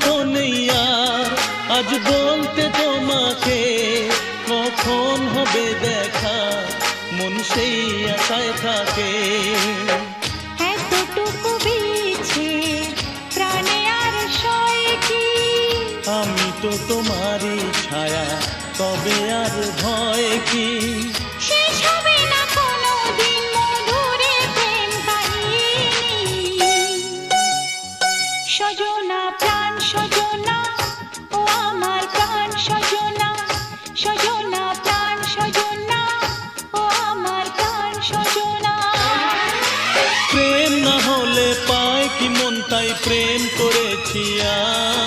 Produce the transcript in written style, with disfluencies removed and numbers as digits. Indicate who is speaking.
Speaker 1: তো নেই আর আজ বলতে তোমাকে কখন হবে দেখা, মন সেই আশায় থাকে।
Speaker 2: এতটুকু বিছে প্রাণে আর সয় কি,
Speaker 1: আমি তো তোমারই ছায়া, তবে আর ভয় কি?
Speaker 2: শেষ হবে না কোনোদিন মধুরে প্রেম কাহিনী। সজনা প্রাণ সজনা, ও আমার প্রাণ সজনা, সজনা প্রাণ সজনা, ও আমার প্রাণ সজনা।
Speaker 1: প্রেম না হলে পায় কি মন, তাই প্রেম করেছি আজ।